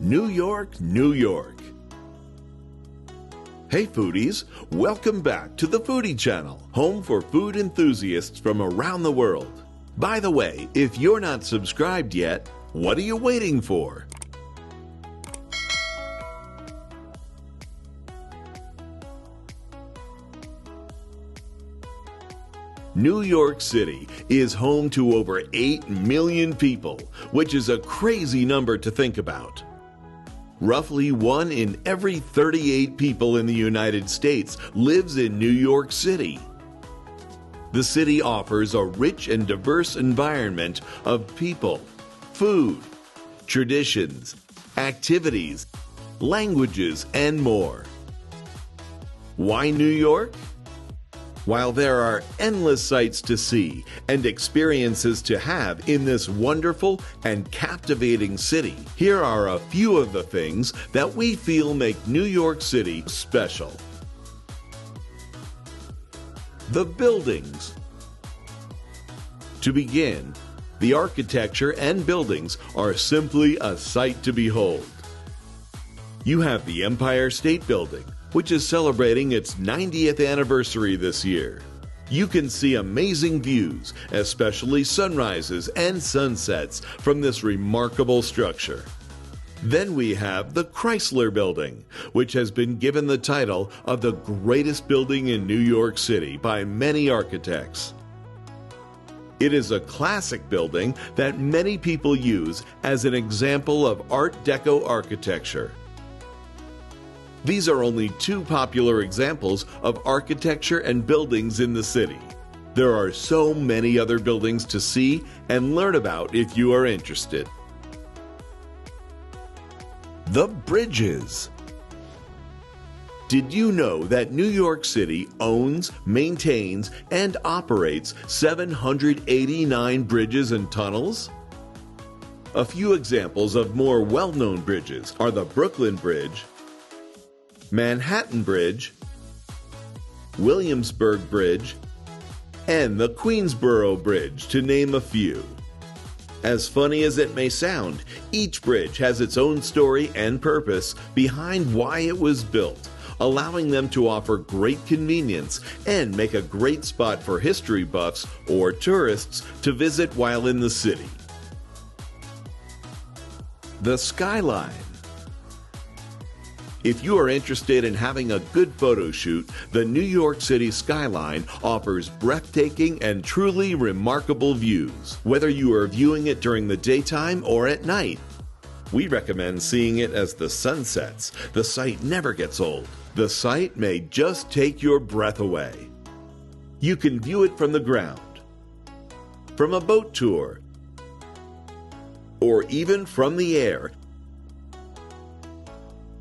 New York, New York. Hey foodies, welcome back to the Foodie channel, home for food enthusiasts from around the world. By the way, if you're not subscribed yet, what are you waiting for? New York City is home to over 8 million people, which is a crazy number to think about. Roughly 1 in every 38 people in the United States lives in New York City. The city offers a rich and diverse environment of people, food, traditions, activities, languages, and more. Why New York? While there are endless sights to see and experiences to have in this wonderful and captivating city, here are a few of the things that we feel make New York City special. The buildings. To begin, the architecture and buildings are simply a sight to behold. You have the Empire State Building, which is celebrating its 90th anniversary this year. You can see amazing views, especially sunrises and sunsets, from this remarkable structure. Then we have the Chrysler Building, which has been given the title of the greatest building in New York City by many architects. It is a classic building that many people use as an example of Art Deco architecture. These are only 2 popular examples of architecture and buildings in the city. There are so many other buildings to see and learn about if you are interested. The bridges. Did you know that New York City owns, maintains, and operates 789 bridges and tunnels? A few examples of more well-known bridges are the Brooklyn Bridge, Manhattan Bridge, Williamsburg Bridge, and the Queensboro Bridge, to name a few. As funny as it may sound, each bridge has its own story and purpose behind why it was built, allowing them to offer great convenience and make a great spot for history buffs or tourists to visit while in the city. The Skyline. If you are interested in having a good photo shoot, the New York City skyline offers breathtaking and truly remarkable views, whether you are viewing it during the daytime or at night. We recommend seeing it as the sun sets. The sight never gets old. The sight may just take your breath away. You can view it from the ground, from a boat tour, or even from the air.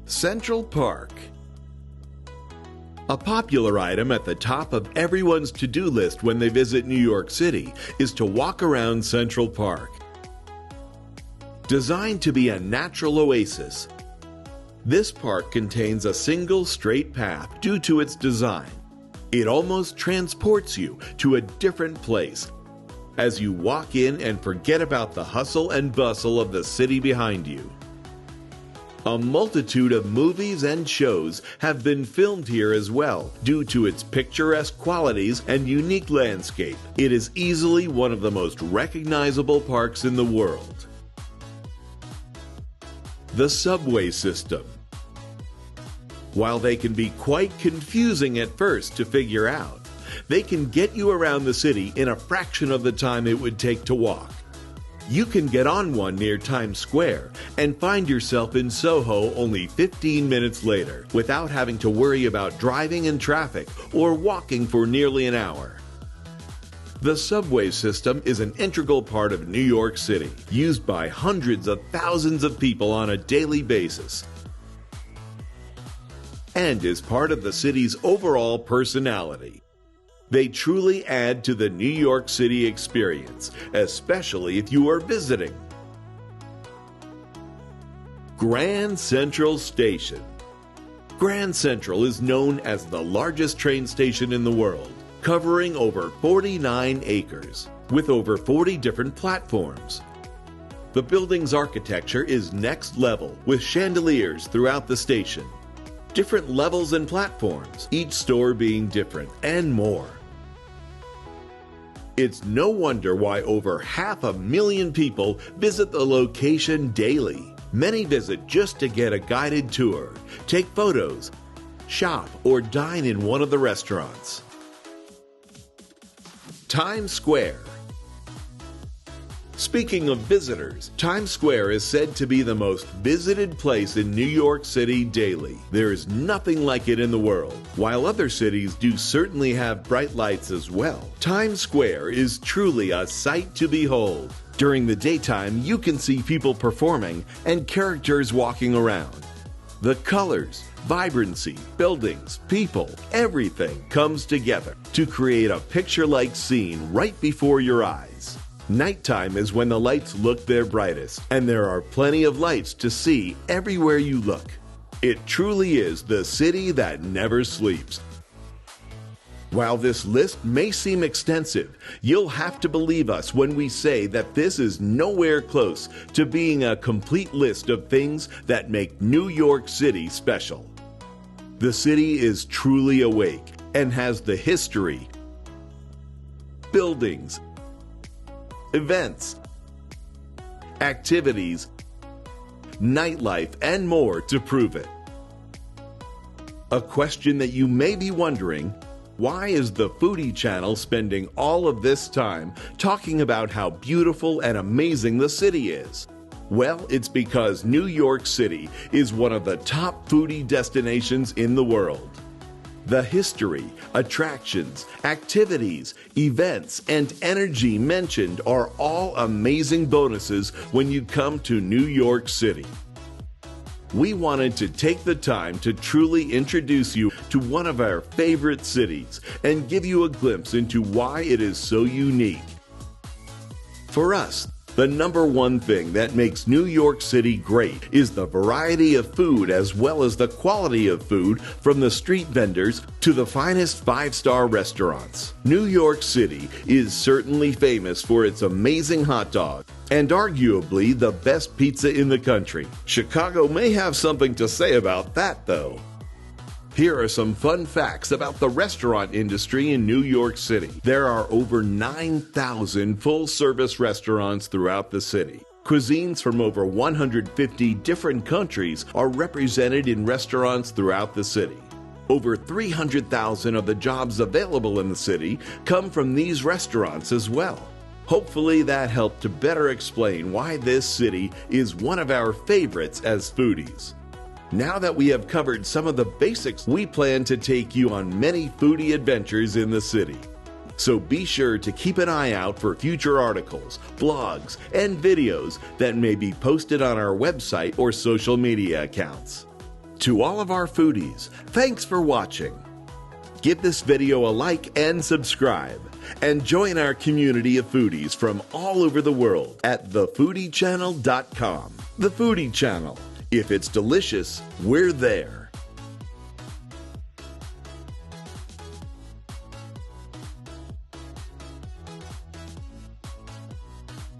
Central Park. A popular item at the top of everyone's to-do list when they visit New York City is to walk around Central Park. Designed to be a natural oasis, this park contains a single straight path due to its design. It almost transports you to a different place as you walk in and forget about the hustle and bustle of the city behind you. A multitude of movies and shows have been filmed here as well. Due to its picturesque qualities and unique landscape, it is easily one of the most recognizable parks in the world. The subway system. While they can be quite confusing at first to figure out, they can get you around the city in a fraction of the time it would take to walk. You can get on one near Times Square and find yourself in Soho only 15 minutes later without having to worry about driving in traffic or walking for nearly an hour. The subway system is an integral part of New York City, used by hundreds of thousands of people on a daily basis, and is part of the city's overall personality. They truly add to the New York City experience, especially if you are visiting. Grand Central Station. Grand Central is known as the largest train station in the world, covering over 49 acres, with over 40 different platforms. The building's architecture is next level with chandeliers throughout the station, different levels and platforms, each store being different, and more. It's no wonder why over 500,000 people visit the location daily. Many visit just to get a guided tour, take photos, shop, or dine in one of the restaurants. Times Square. Speaking of visitors, Times Square is said to be the most visited place in New York City daily. There is nothing like it in the world. While other cities do certainly have bright lights as well, Times Square is truly a sight to behold. During the daytime, you can see people performing and characters walking around. The colors, vibrancy, buildings, people, everything comes together to create a picture-like scene right before your eyes. Nighttime is when the lights look their brightest, and there are plenty of lights to see everywhere you look. It truly is the city that never sleeps. While this list may seem extensive, you'll have to believe us when we say that this is nowhere close to being a complete list of things that make New York City special. The city is truly awake and has the history, buildings, events, activities, nightlife, and more to prove it. A question that you may be wondering: why is the Foodie channel spending all of this time talking about how beautiful and amazing the city is? Well, it's because New York City is one of the top foodie destinations in the world. The history, attractions, activities, events, and energy mentioned are all amazing bonuses when you come to New York City. We wanted to take the time to truly introduce you to one of our favorite cities and give you a glimpse into why it is so unique. For us, the number one thing that makes New York City great is the variety of food as well as the quality of food, from the street vendors to the finest five-star restaurants. New York City is certainly famous for its amazing hot dog and arguably the best pizza in the country. Chicago may have something to say about that, though. Here are some fun facts about the restaurant industry in New York City. There are over 9,000 full-service restaurants throughout the city. Cuisines from over 150 different countries are represented in restaurants throughout the city. Over 300,000 of the jobs available in the city come from these restaurants as well. Hopefully that helped to better explain why this city is one of our favorites as foodies. Now that we have covered some of the basics, we plan to take you on many foodie adventures in the city. So be sure to keep an eye out for future articles, blogs, and videos that may be posted on our website or social media accounts. To all of our foodies, thanks for watching. Give this video a like and subscribe, and join our community of foodies from all over the world at thefoodiechannel.com. The Foodie Channel. If it's delicious, we're there.